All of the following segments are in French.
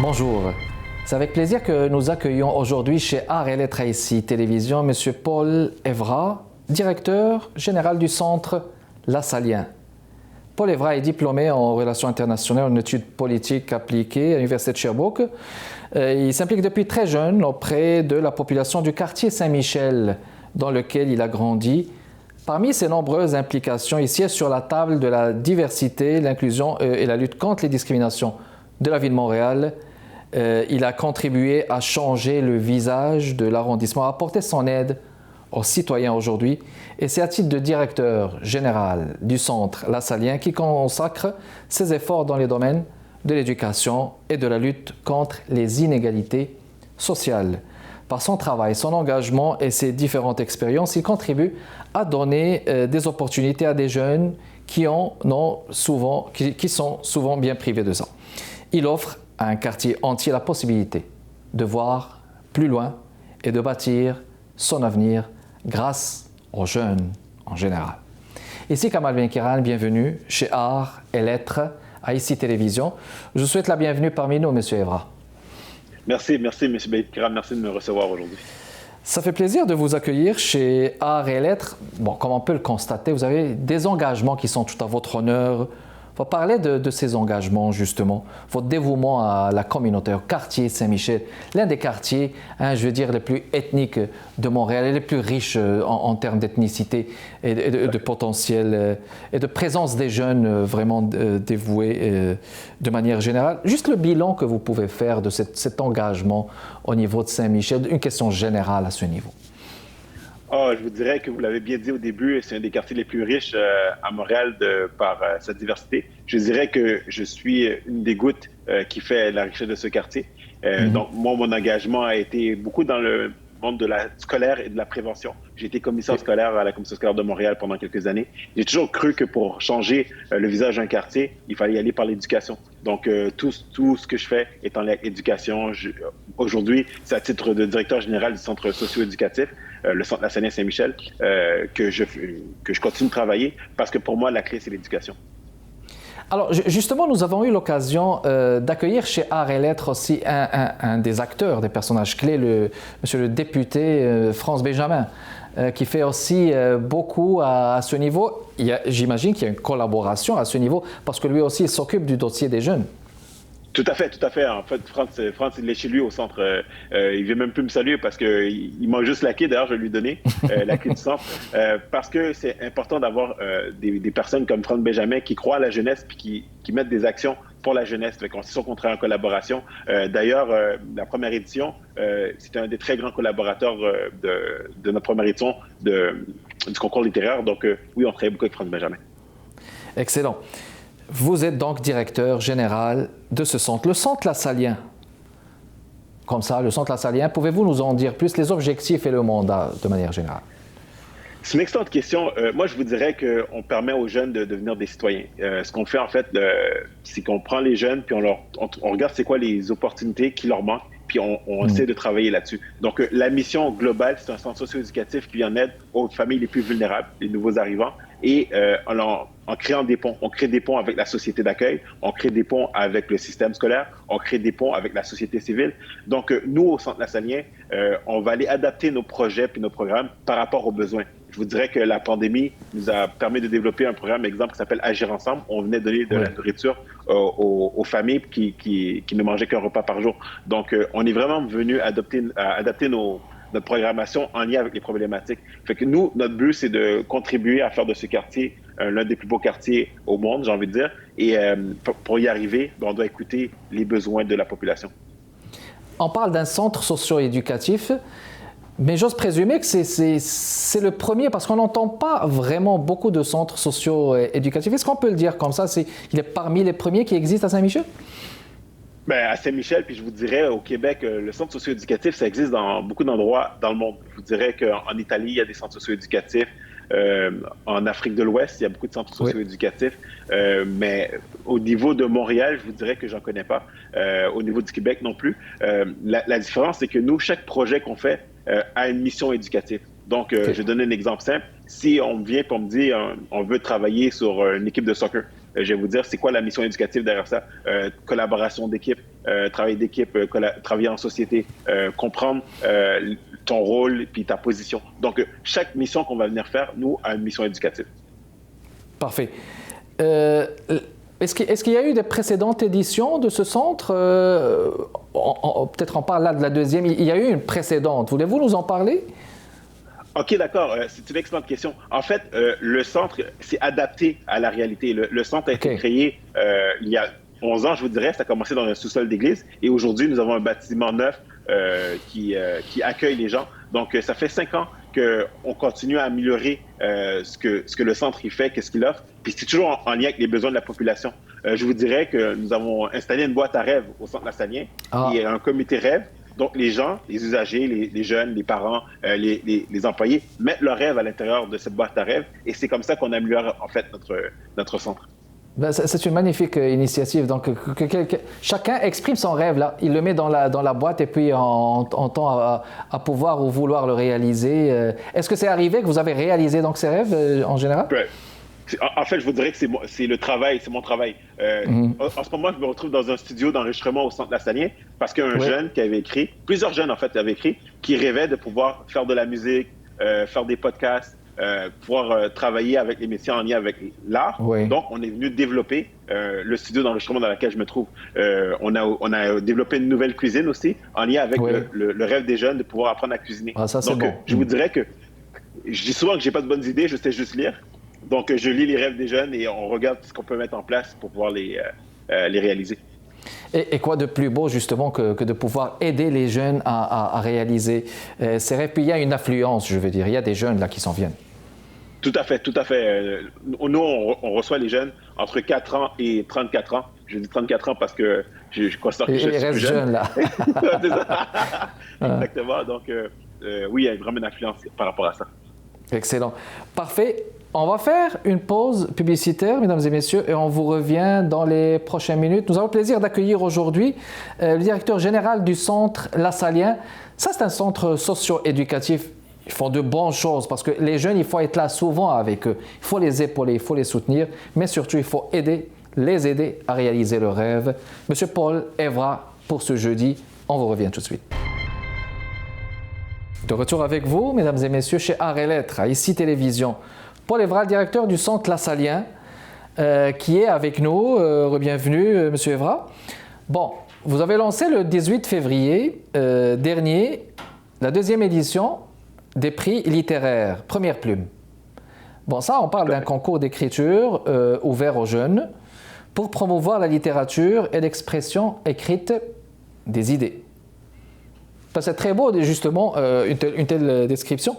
Bonjour. C'est avec plaisir que nous accueillons aujourd'hui chez Arts et Lettres ici Télévision M. Paul Evra, directeur général du Centre Lassalien. Paul Evra est diplômé en relations internationales en études politiques appliquées à l'Université de Sherbrooke. Il s'implique depuis très jeune auprès de la population du quartier Saint-Michel, dans lequel il a grandi. Parmi ses nombreuses implications, il siège sur la table de la diversité, l'inclusion et la lutte contre les discriminations de la ville de Montréal. Il a contribué à changer le visage de l'arrondissement, à apporter son aide aux citoyens aujourd'hui. Et c'est à titre de directeur général du Centre Lassalien qui consacre ses efforts dans les domaines de l'éducation et de la lutte contre les inégalités sociales. Par son travail, son engagement et ses différentes expériences, il contribue à donner des opportunités à des jeunes qui sont souvent bien privés de ça. Il offre à un quartier entier la possibilité de voir plus loin et de bâtir son avenir grâce aux jeunes en général. Ici Kamal Benkiran, bienvenue chez Arts et Lettres à ICI Télévision. Je souhaite la bienvenue parmi nous, M. Evra. Merci, M. Benkiran. Merci de me recevoir aujourd'hui. Ça fait plaisir de vous accueillir chez Arts et Lettres. Bon, comme on peut le constater, vous avez des engagements qui sont tout à votre honneur. Il faut parler de ces engagements, justement, votre dévouement à la communauté, au quartier Saint-Michel, l'un des quartiers, les plus ethniques de Montréal et les plus riches en termes d'ethnicité et de potentiel et de présence des jeunes vraiment dévoués de manière générale. Juste le bilan que vous pouvez faire de cet engagement au niveau de Saint-Michel, une question générale à ce niveau. Je vous dirais que vous l'avez bien dit au début, c'est un des quartiers les plus riches à Montréal par sa diversité. Je dirais que je suis une des gouttes qui fait la richesse de ce quartier. Donc, moi, mon engagement a été beaucoup dans le monde de la scolaire et de la prévention. J'ai été commissaire scolaire à la Commission scolaire de Montréal pendant quelques années. J'ai toujours cru que pour changer le visage d'un quartier, il fallait y aller par l'éducation. Donc, tout ce que je fais est en l'éducation. Aujourd'hui, c'est à titre de directeur général du centre socio-éducatif, le centre Lassalien Saint-Michel, que je continue de travailler parce que pour moi, la clé, c'est l'éducation. Alors, justement, nous avons eu l'occasion d'accueillir chez Arts et Lettres aussi un des acteurs, des personnages clés, monsieur le député France Benjamin, qui fait aussi beaucoup à ce niveau. J'imagine qu'il y a une collaboration à ce niveau, parce que lui aussi, il s'occupe du dossier des jeunes. Tout à fait, tout à fait. En fait, France, il est chez lui au centre. Il vient même plus me saluer parce qu'il m'a juste la clé. D'ailleurs, je vais lui donner la clé du centre. Parce que c'est important d'avoir des personnes comme France Benjamin qui croient à la jeunesse puis qui mettent des actions pour la jeunesse. Fait qu'on, c'est sûr qu'on travaille en collaboration. D'ailleurs, la première édition, c'était un des très grands collaborateurs de notre première édition du concours littéraire. Donc, oui, on travaille beaucoup avec France Benjamin. Excellent. Vous êtes donc directeur général de ce centre, le centre Lassalien. Comme ça, le centre Lassalien, pouvez-vous nous en dire plus, les objectifs et le mandat de manière générale? C'est une excellente question. Moi, je vous dirais qu'on permet aux jeunes de devenir des citoyens. Ce qu'on fait, en fait, c'est qu'on prend les jeunes, puis on regarde c'est quoi les opportunités qui leur manquent, puis on essaie de travailler là-dessus. Donc, la mission globale, c'est un centre socio-éducatif qui vient en aide aux familles les plus vulnérables, les nouveaux arrivants, et en créant des ponts. On crée des ponts avec la société d'accueil, on crée des ponts avec le système scolaire, on crée des ponts avec la société civile. Donc, nous, au Centre Lassalien, on va aller adapter nos projets puis nos programmes par rapport aux besoins. Je vous dirais que la pandémie nous a permis de développer un programme, exemple, qui s'appelle Agir ensemble. On venait donner de la nourriture aux familles qui ne mangeaient qu'un repas par jour. Donc, on est vraiment venu adapter notre programmation en lien avec les problématiques. Fait que nous, notre but, c'est de contribuer à faire de ce quartier l'un des plus beaux quartiers au monde, j'ai envie de dire. Et pour y arriver, on doit écouter les besoins de la population. On parle d'un centre socio-éducatif, mais j'ose présumer que c'est le premier, parce qu'on n'entend pas vraiment beaucoup de centres socio-éducatifs. Est-ce qu'on peut le dire comme ça? Il est parmi les premiers qui existent à Saint-Michel? Bien, à Saint-Michel, puis je vous dirais, au Québec, le centre socio-éducatif, ça existe dans beaucoup d'endroits dans le monde. Je vous dirais qu'en Italie, il y a des centres socio-éducatifs. En Afrique de l'Ouest, il y a beaucoup de centres socio-éducatifs. Mais au niveau de Montréal, je vous dirais que j'en connais pas. Au niveau du Québec non plus. La différence, c'est que nous, chaque projet qu'on fait a une mission éducative. Donc, je vais donner un exemple simple. Si on vient et on me dit on veut travailler sur une équipe de soccer, je vais vous dire c'est quoi la mission éducative derrière ça. Collaboration d'équipe, travail d'équipe, travailler en société, comprendre ton rôle puis ta position. Donc, chaque mission qu'on va venir faire, nous, a une mission éducative. Parfait. Est-ce qu'il y a eu des précédentes éditions de ce centre? Peut-être on parle là de la deuxième. Il y a eu une précédente. Voulez-vous nous en parler? OK, d'accord. C'est une excellente question. En fait, le centre s'est adapté à la réalité. Le centre a été créé il y a 11 ans, je vous dirais. Ça a commencé dans un sous-sol d'église. Et aujourd'hui, nous avons un bâtiment neuf qui accueille les gens. Donc, ça fait 5 ans qu'on continue à améliorer ce que le centre y fait, qu'est-ce qu'il offre. Puis c'est toujours en lien avec les besoins de la population. Je vous dirais que nous avons installé une boîte à rêves au centre Lassalien. Il y a un comité rêve. Donc, les gens, les usagers, les jeunes, les parents, les employés mettent leurs rêves à l'intérieur de cette boîte à rêves. Et c'est comme ça qu'on améliore, en fait, notre centre. Ben, c'est une magnifique initiative. Donc, chacun exprime son rêve, là. Il le met dans la boîte et puis on tend à pouvoir ou vouloir le réaliser. Est-ce que c'est arrivé que vous avez réalisé donc ces rêves en général? Ouais. En fait, je vous dirais que c'est le travail, c'est mon travail. En ce moment, je me retrouve dans un studio d'enregistrement au centre Lassalien parce qu'un jeune qui avait écrit, plusieurs jeunes en fait avaient écrit, qui rêvaient de pouvoir faire de la musique, faire des podcasts, pouvoir travailler avec les métiers en lien avec l'art. Oui. Donc, on est venu développer le studio d'enregistrement dans lequel je me trouve. On a développé une nouvelle cuisine aussi en lien avec le rêve des jeunes de pouvoir apprendre à cuisiner. Ah, ça, donc, je vous dirais que je dis souvent que j'ai pas de bonnes idées, je sais juste lire. Donc, je lis les rêves des jeunes et on regarde ce qu'on peut mettre en place pour pouvoir les réaliser. Et quoi de plus beau, justement, que de pouvoir aider les jeunes à réaliser ces rêves? Puis il y a une affluence, je veux dire. Il y a des jeunes là qui s'en viennent. Tout à fait, tout à fait. Nous, on reçoit les jeunes entre 4 ans et 34 ans. Je dis 34 ans parce que je constate que je suis plus jeune. Là. C'est ça. Exactement. Donc, oui, il y a vraiment une affluence par rapport à ça. Excellent. Parfait. On va faire une pause publicitaire, mesdames et messieurs, et on vous revient dans les prochaines minutes. Nous avons le plaisir d'accueillir aujourd'hui le directeur général du centre Lassalien. Ça, c'est un centre socio-éducatif. Ils font de bonnes choses parce que les jeunes, il faut être là souvent avec eux. Il faut les épauler, il faut les soutenir, mais surtout, il faut les aider à réaliser leurs rêves. Monsieur Paul Evra, pour ce jeudi, on vous revient tout de suite. De retour avec vous, mesdames et messieurs, chez Arts et Lettres, à ICI Télévision. Paul Evra, directeur du centre Lassalien, qui est avec nous. Bienvenue, monsieur Evra. Bon, vous avez lancé le 18 février dernier la deuxième édition des prix littéraires, Première Plume. Bon, ça, on parle d'un concours d'écriture ouvert aux jeunes pour promouvoir la littérature et l'expression écrite des idées. C'est très beau, justement, une telle description.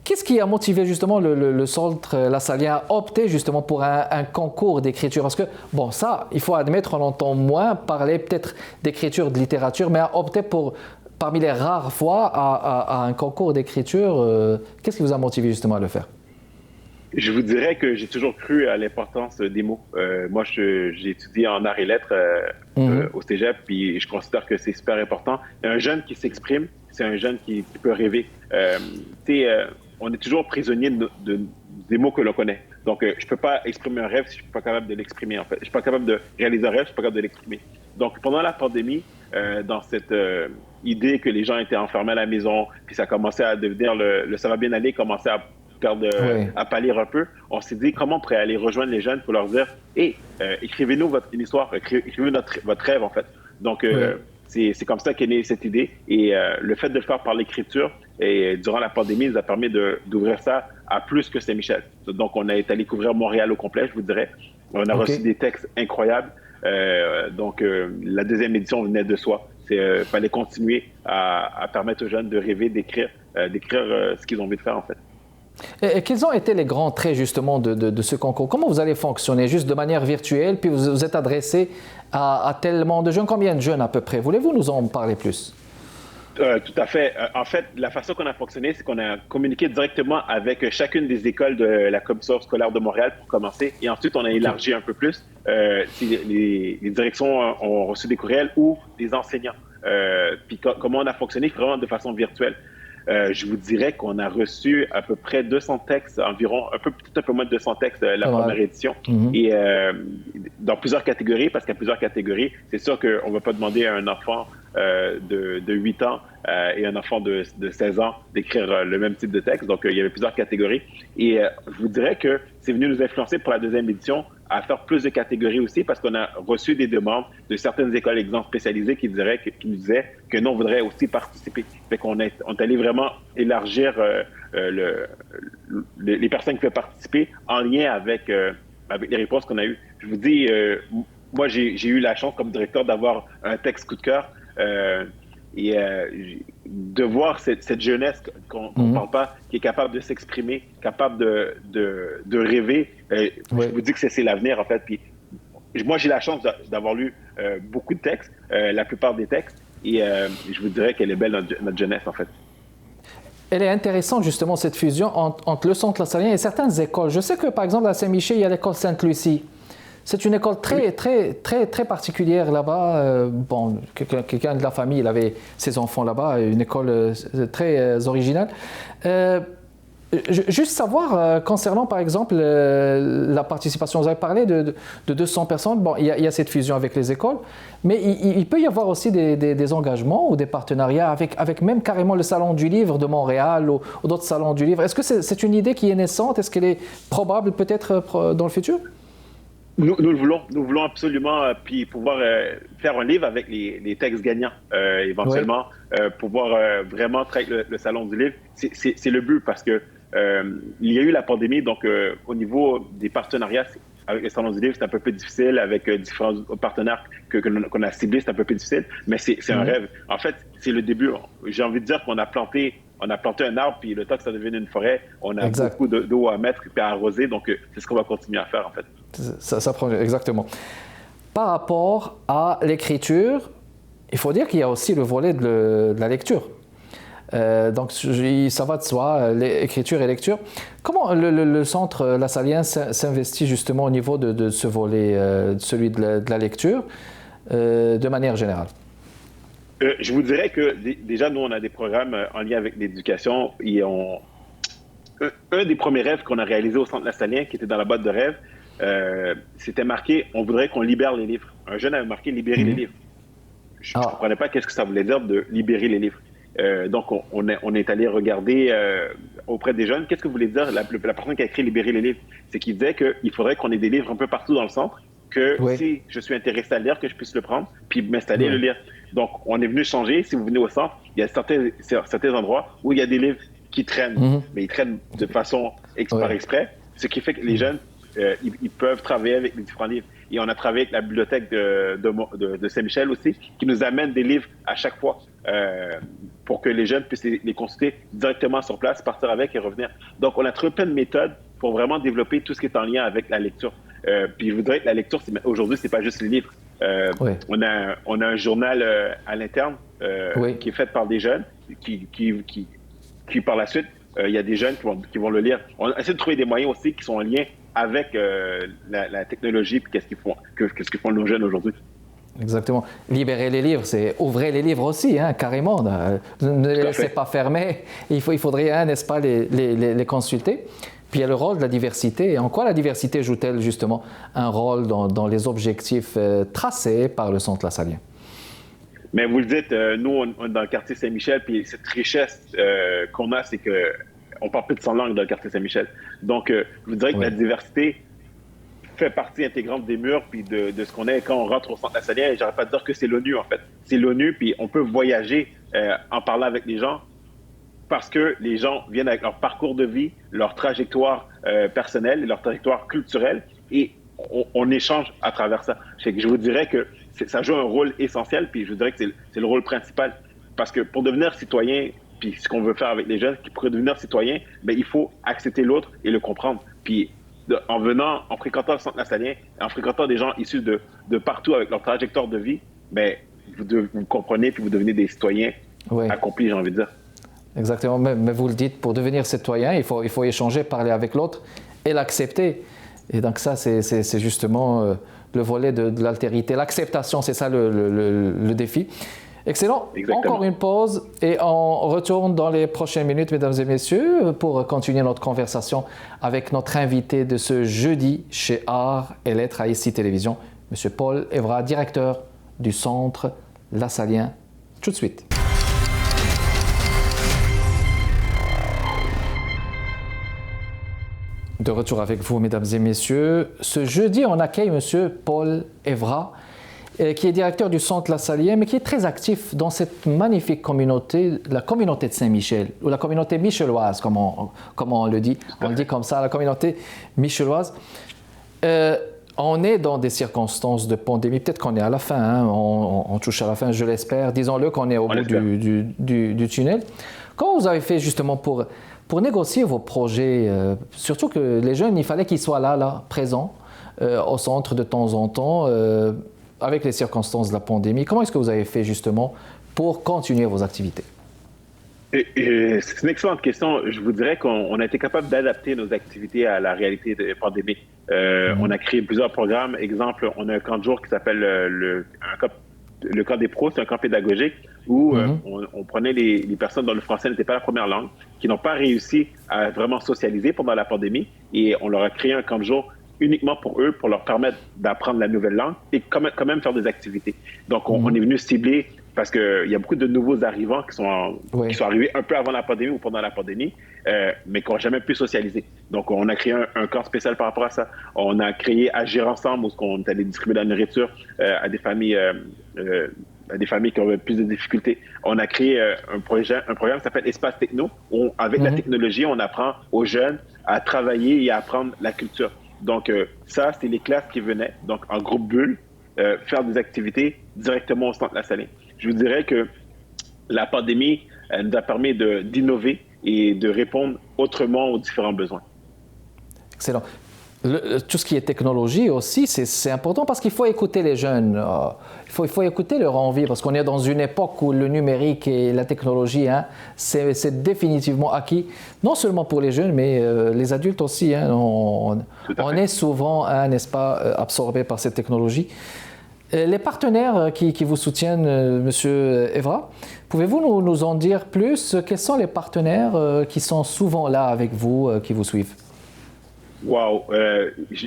Qu'est-ce qui a motivé justement le centre Lassalien à opter justement pour un concours d'écriture? Parce que, bon, ça, il faut admettre, on entend moins parler peut-être d'écriture, de littérature, mais à opter pour, parmi les rares fois, à un concours d'écriture, qu'est-ce qui vous a motivé justement à le faire? Je vous dirais que j'ai toujours cru à l'importance des mots. Moi, j'ai étudié en arts et lettres au cégep, puis je considère que c'est super important. Un jeune qui s'exprime, c'est un jeune qui peut rêver. On est toujours prisonnier des mots que l'on connaît. Donc, je ne peux pas exprimer un rêve si je ne suis pas capable de l'exprimer, en fait. Je ne suis pas capable de réaliser un rêve, je ne suis pas capable de l'exprimer. Donc, pendant la pandémie, dans cette idée que les gens étaient enfermés à la maison, puis ça commençait à devenir le ça va bien aller, commençait à pâlir un peu, on s'est dit comment on pourrait aller rejoindre les jeunes pour leur dire « Hey, écrivez-nous une histoire, écrivez votre rêve, en fait. » Donc, c'est comme ça qu'est née cette idée. Et le fait de le faire par l'écriture, et durant la pandémie, nous a permis d'ouvrir ça à plus que Saint-Michel. Donc, on est allé couvrir Montréal au complet, je vous dirais. On a reçu des textes incroyables. Donc, la deuxième édition venait de soi. Il fallait continuer à permettre aux jeunes de rêver, d'écrire ce qu'ils ont envie de faire, en fait. Et quels ont été les grands traits justement de ce concours? Comment vous allez fonctionner? Juste de manière virtuelle, puis vous êtes adressé à tellement de jeunes. Combien de jeunes à peu près? Voulez-vous nous en parler plus? Tout à fait. En fait, la façon qu'on a fonctionné, c'est qu'on a communiqué directement avec chacune des écoles de la commission scolaire de Montréal pour commencer. Et ensuite, on a élargi un peu plus. Si les directions ont reçu des courriels ou des enseignants. Puis comment on a fonctionné vraiment de façon virtuelle. je vous dirais qu'on a reçu à peu près 200 textes, environ, peut-être un peu moins de 200 textes la première édition. Et dans plusieurs catégories, parce qu'il y a plusieurs catégories, c'est sûr qu'on ne va pas demander à un enfant de 8 ans et un enfant de 16 ans d'écrire le même type de texte. Donc, il y avait plusieurs catégories. Et je vous dirais que c'est venu nous influencer pour la deuxième édition à faire plus de catégories aussi, parce qu'on a reçu des demandes de certaines écoles d'exemple spécialisées qui nous disaient que nous, on voudrait aussi participer. Fait qu'on est allé vraiment élargir les personnes qui peuvent participer en lien avec les réponses qu'on a eues. Je vous dis, moi, j'ai eu la chance comme directeur d'avoir un texte coup de cœur et de voir cette jeunesse qu'on ne parle pas, qui est capable de s'exprimer, capable de rêver. Je vous dis que c'est l'avenir, en fait. Puis, moi, j'ai la chance d'avoir lu beaucoup de textes, la plupart des textes, et je vous dirais qu'elle est belle, notre jeunesse, en fait. Elle est intéressante, justement, cette fusion entre le Centre LaSallienne et certaines écoles. Je sais que, par exemple, à Saint-Michel, il y a l'école Sainte-Lucie. C'est une école très particulière là-bas. Bon, quelqu'un de la famille, il avait ses enfants là-bas, une école très originale. Juste savoir, concernant par exemple la participation, vous avez parlé de 200 personnes, bon, il y a cette fusion avec les écoles, mais il peut y avoir aussi des engagements ou des partenariats avec même carrément le Salon du Livre de Montréal ou d'autres salons du livre. Est-ce que c'est une idée qui est naissante? Est-ce qu'elle est probable peut-être dans le futur? Nous le voulons. Nous voulons absolument puis pouvoir faire un livre avec les textes gagnants, éventuellement, pouvoir vraiment travailler le Salon du Livre. C'est le but parce que il y a eu la pandémie, donc au niveau des partenariats avec le Salon du Livre, c'est un peu plus difficile. Avec différents partenaires qu'on a ciblés, c'est un peu plus difficile, mais c'est un rêve. En fait, c'est le début. J'ai envie de dire qu'on a planté un arbre, puis le temps que ça devienne une forêt, on a beaucoup d'eau à mettre et à arroser, donc c'est ce qu'on va continuer à faire, en fait. Ça prend exactement. Par rapport à l'écriture, il faut dire qu'il y a aussi le volet de la lecture. Donc, ça va de soi, l'écriture et lecture. Comment le Centre LaSallienne s'investit justement au niveau de ce volet, celui de la lecture, de manière générale? Je vous dirais que déjà, nous, on a des programmes en lien avec l'éducation. Un des premiers rêves qu'on a réalisé au Centre LaSallienne, qui était dans la boîte de rêves, c'était marqué « On voudrait qu'on libère les livres ». Un jeune avait marqué « Libérer les livres ». Je ne comprenais pas qu'est-ce que ça voulait dire de libérer les livres. Donc, on est allé regarder auprès des jeunes. Qu'est-ce que voulait dire la personne qui a écrit « Libérer les livres ». C'est qu'il disait qu'il faudrait qu'on ait des livres un peu partout dans le centre, que si je suis intéressé à lire, que je puisse le prendre, puis m'installer et le lire. Donc, on est venu changer. Si vous venez au centre, il y a certains endroits où il y a des livres qui traînent, mais ils traînent de façon par exprès, ce qui fait que les jeunes, ils peuvent travailler avec les différents livres. Et on a travaillé avec la bibliothèque de Saint-Michel aussi, qui nous amène des livres à chaque fois pour que les jeunes puissent les consulter directement sur place, partir avec et revenir. Donc, on a trouvé plein de méthodes pour vraiment développer tout ce qui est en lien avec la lecture. Puis je voudrais que la lecture, aujourd'hui, c'est pas juste les livres. On a un journal à l'interne qui est fait par des jeunes qui par la suite, il y a des jeunes qui vont le lire. On essaie de trouver des moyens aussi qui sont en lien avec la technologie et qu'est-ce qu'ils font nos jeunes aujourd'hui. Exactement. Libérer les livres, c'est ouvrir les livres aussi, hein, carrément. Ne les laissez pas fermer. Il faudrait, n'est-ce pas, les consulter. Puis il y a le rôle de la diversité. En quoi la diversité joue-t-elle justement un rôle dans les objectifs tracés par le Centre LaSallienne? Mais vous le dites, nous, on est dans le quartier Saint-Michel, puis cette richesse qu'on a, c'est qu'on parle plus de 100 langues dans le quartier Saint-Michel. Donc, je vous dirais que la diversité fait partie intégrante des murs, puis de ce qu'on est quand on rentre au Centre LaSallienne. Et j'arrête pas de dire que c'est l'ONU, en fait. C'est l'ONU, puis on peut voyager en parlant avec les gens, parce que les gens viennent avec leur parcours de vie, leur trajectoire personnelle, leur trajectoire culturelle, et on échange à travers ça. Je vous dirais que ça joue un rôle essentiel, puis je vous dirais que c'est le rôle principal. Parce que pour devenir citoyen, puis ce qu'on veut faire avec les jeunes, qui pourraient devenir citoyens, bien, il faut accepter l'autre et le comprendre. Puis en fréquentant le Centre LaSallienne, en fréquentant des gens issus de partout avec leur trajectoire de vie, bien, vous comprenez, puis vous devenez des citoyens accomplis, j'ai envie de dire. Exactement, mais vous le dites, pour devenir citoyen, il faut échanger, parler avec l'autre et l'accepter. Et donc ça, c'est justement le volet de l'altérité. L'acceptation, c'est ça le défi. Excellent. Exactement. Encore une pause et on retourne dans les prochaines minutes, mesdames et messieurs, pour continuer notre conversation avec notre invité de ce jeudi chez Art et Lettres à ICI Télévision, M. Paul Evra, directeur du Centre Lassalien. Tout de suite. De retour avec vous, mesdames et messieurs. Ce jeudi, on accueille M. Paul Evra, qui est directeur du Centre Lassalien, mais qui est très actif dans cette magnifique communauté, la communauté de Saint-Michel, ou la communauté michelloise, comme on le dit. On le dit comme ça, la communauté michelloise. On est dans des circonstances de pandémie. Peut-être qu'on est à la fin, hein. On touche à la fin, je l'espère. Disons-le qu'on est au bout du tunnel. Comment vous avez fait justement pour négocier vos projets, surtout que les jeunes, il fallait qu'ils soient là, présents, au centre de temps en temps, avec les circonstances de la pandémie. Comment est-ce que vous avez fait justement pour continuer vos activités? C'est une excellente question. Je vous dirais qu'on a été capable d'adapter nos activités à la réalité de la pandémie. On a créé plusieurs programmes. Exemple, on a un camp de jour qui s'appelle le camp des pros, c'est un camp pédagogique où on prenait les personnes dont le français n'était pas la première langue, qui n'ont pas réussi à vraiment socialiser pendant la pandémie, et on leur a créé un camp de jour uniquement pour eux, pour leur permettre d'apprendre la nouvelle langue et quand même faire des activités. Donc, on est venu cibler, parce qu'il y a beaucoup de nouveaux arrivants qui sont arrivés un peu avant la pandémie ou pendant la pandémie, mais qui n'ont jamais pu socialiser. Donc, on a créé un camp spécial par rapport à ça. On a créé Agir ensemble, où on est allé distribuer de la nourriture à des familles qui ont plus de difficultés. On a créé un programme qui s'appelle Espace Techno, où avec la technologie, on apprend aux jeunes à travailler et à apprendre la culture. Donc, ça, c'est les classes qui venaient, donc en groupe bulle, faire des activités directement au Centre Lassalien. Je vous dirais que la pandémie nous a permis d'innover et de répondre autrement aux différents besoins. Excellent. Tout ce qui est technologie aussi, c'est important parce qu'il faut écouter les jeunes. Il faut écouter leur envie parce qu'on est dans une époque où le numérique et la technologie, c'est définitivement acquis, non seulement pour les jeunes, mais les adultes aussi. On est souvent, n'est-ce pas, absorbé par cette technologie. Les partenaires qui vous soutiennent, Monsieur Evra, pouvez-vous nous en dire plus? Quels sont les partenaires qui sont souvent là avec vous, qui vous suivent? Wow,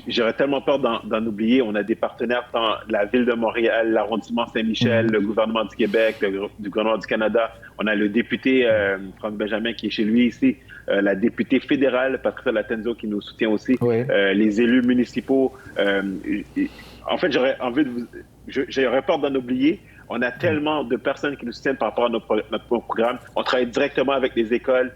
j'aurais tellement peur d'en oublier. On a des partenaires dans la Ville de Montréal, l'arrondissement Saint-Michel, le gouvernement du Québec, le gouvernement du Canada. On a le député Franck Benjamin qui est chez lui ici, la députée fédérale Patricia Latenzo qui nous soutient aussi, les élus municipaux. En fait, j'aurais peur d'en oublier. On a tellement de personnes qui nous soutiennent par rapport à notre programme. On travaille directement avec les écoles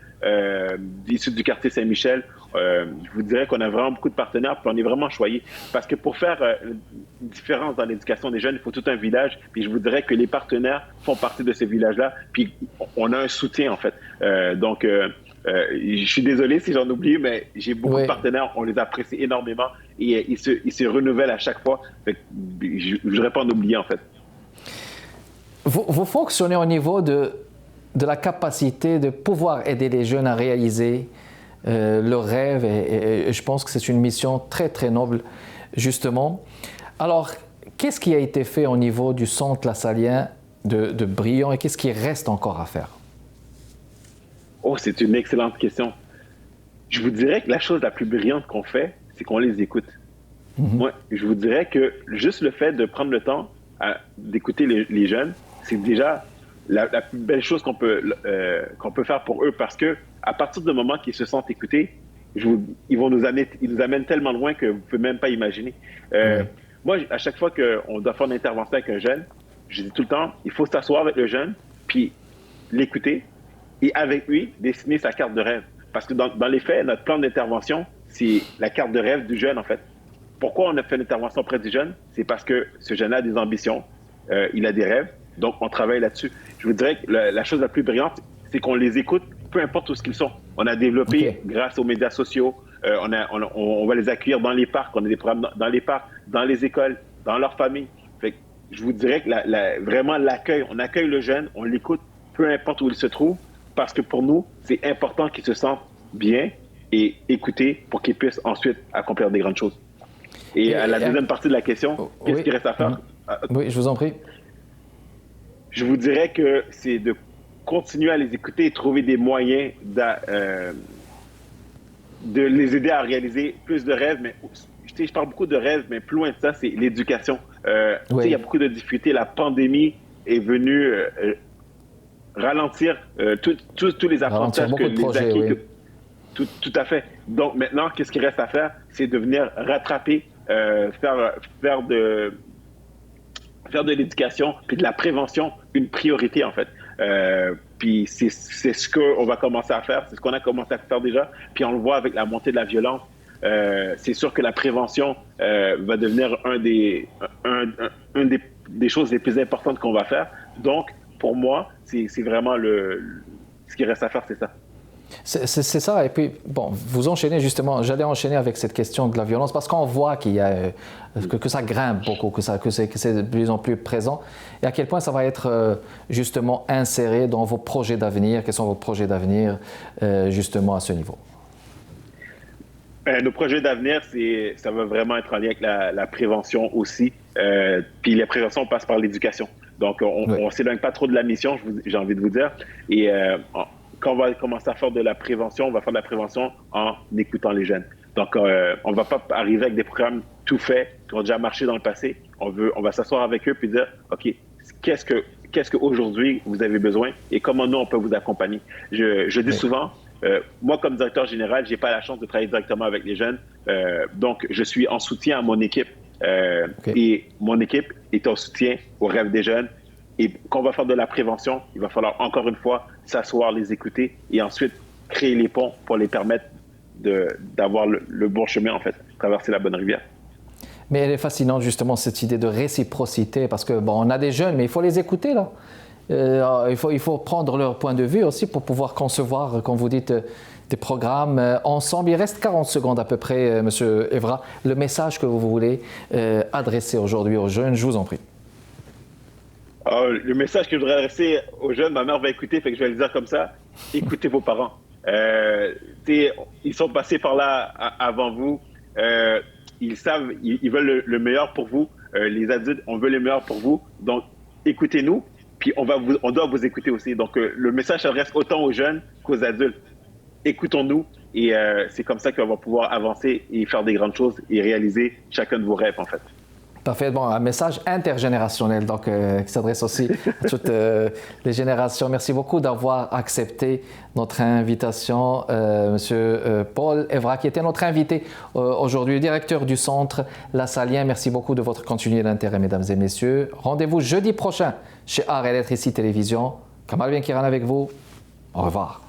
issues du quartier Saint-Michel. Je vous dirais qu'on a vraiment beaucoup de partenaires, puis on est vraiment choyés. Parce que pour faire une différence dans l'éducation des jeunes, il faut tout un village. Puis je vous dirais que les partenaires font partie de ces villages-là. Puis on a un soutien, en fait. Donc, je suis désolé si j'en oublie, mais j'ai beaucoup de partenaires. On les apprécie énormément et ils se renouvellent à chaque fois. Fait que je ne voudrais pas en oublier, en fait. Vous fonctionnez au niveau de la capacité de pouvoir aider les jeunes à réaliser leurs rêves et je pense que c'est une mission très, très noble, justement. Alors, qu'est-ce qui a été fait au niveau du Centre Lassalien de brillant et qu'est-ce qui reste encore à faire? Oh, c'est une excellente question. Je vous dirais que la chose la plus brillante qu'on fait, c'est qu'on les écoute. Moi, je vous dirais que juste le fait de prendre le temps d'écouter les jeunes, c'est déjà la plus belle chose qu'on peut faire pour eux parce que à partir du moment qu'ils se sentent écoutés, ils nous amènent tellement loin que vous ne pouvez même pas imaginer. Moi, à chaque fois qu'on doit faire une intervention avec un jeune, je dis tout le temps, il faut s'asseoir avec le jeune, puis l'écouter et avec lui, dessiner sa carte de rêve. Parce que dans les faits, notre plan d'intervention, c'est la carte de rêve du jeune, en fait. Pourquoi on a fait une intervention auprès du jeune? C'est parce que ce jeune a des ambitions, il a des rêves, donc on travaille là-dessus. Je vous dirais que la chose la plus brillante, c'est qu'on les écoute, peu importe où ce qu'ils sont. On a développé, grâce aux médias sociaux, on va les accueillir dans les parcs, on a des programmes dans les parcs, dans les écoles, dans leurs familles. Fait que je vous dirais que vraiment l'accueil, on accueille le jeune, on l'écoute, peu importe où il se trouve, parce que pour nous, c'est important qu'il se sente bien et écouté pour qu'il puisse ensuite accomplir des grandes choses. Et à la deuxième partie de la question, qu'est-ce qu'il reste à faire? Oui, je vous en prie. Je vous dirais que c'est de continuer à les écouter et trouver des moyens de les aider à réaliser plus de rêves. Mais je parle beaucoup de rêves, mais plus loin de ça, c'est l'éducation. Il y a beaucoup de difficultés. La pandémie est venue ralentir tous les apprentissages que les acquis. Oui. Tout à fait. Donc maintenant, qu'est-ce qu'il reste à faire? C'est de venir rattraper, faire de l'éducation puis de la prévention une priorité, en fait. Puis c'est ce qu'on va commencer à faire, c'est ce qu'on a commencé à faire déjà, puis on le voit avec la montée de la violence. C'est sûr que la prévention va devenir une des choses les plus importantes qu'on va faire. Donc, pour moi, c'est vraiment ce qui reste à faire, c'est ça. C'est ça. Et puis, bon, vous enchaînez justement, j'allais enchaîner avec cette question de la violence parce qu'on voit qu'il y a, que ça grimpe beaucoup, que c'est de plus en plus présent. Et à quel point ça va être justement inséré dans vos projets d'avenir? Quels sont vos projets d'avenir justement à ce niveau? Nos projets d'avenir, ça va vraiment être en lien avec la prévention aussi. Puis la prévention passe par l'éducation. Donc, on ne s'éloigne pas trop de la mission, j'ai envie de vous dire. Et quand on va commencer à faire de la prévention, on va faire de la prévention en écoutant les jeunes. Donc, on ne va pas arriver avec des programmes tout faits qui ont déjà marché dans le passé. On va s'asseoir avec eux puis dire, OK, qu'est-ce qu'aujourd'hui vous avez besoin et comment nous, on peut vous accompagner? Je dis souvent, moi, comme directeur général, je n'ai pas la chance de travailler directement avec les jeunes. Donc, je suis en soutien à mon équipe. Et mon équipe est en soutien aux rêves des jeunes. Et quand on va faire de la prévention, il va falloir encore une fois s'asseoir, les écouter et ensuite créer les ponts pour les permettre d'avoir le bon chemin, en fait, traverser la bonne rivière. Mais elle est fascinante justement cette idée de réciprocité parce que bon, on a des jeunes, mais il faut les écouter là. Il faut prendre leur point de vue aussi pour pouvoir concevoir, comme vous dites, des programmes ensemble. Il reste 40 secondes à peu près, Monsieur Evra. Le message que vous voulez adresser aujourd'hui aux jeunes, je vous en prie. Le message que je voudrais adresser aux jeunes, ma mère va écouter, fait que je vais le dire comme ça. Écoutez vos parents. Ils sont passés par là avant vous. Ils savent, ils veulent le meilleur pour vous. Les adultes, on veut le meilleur pour vous. Donc, écoutez-nous, puis on doit vous écouter aussi. Donc, le message s'adresse autant aux jeunes qu'aux adultes. Écoutons-nous et c'est comme ça qu'on va pouvoir avancer et faire des grandes choses et réaliser chacun de vos rêves, en fait. Parfait. Bon, un message intergénérationnel donc, qui s'adresse aussi à toutes les générations. Merci beaucoup d'avoir accepté notre invitation, Monsieur Paul Evra, qui était notre invité aujourd'hui, directeur du centre La Salien. Merci beaucoup de votre continué d'intérêt, mesdames et messieurs. Rendez-vous jeudi prochain chez Art et Lettres ici Télévision. Kamal Benkiran avec vous. Au revoir.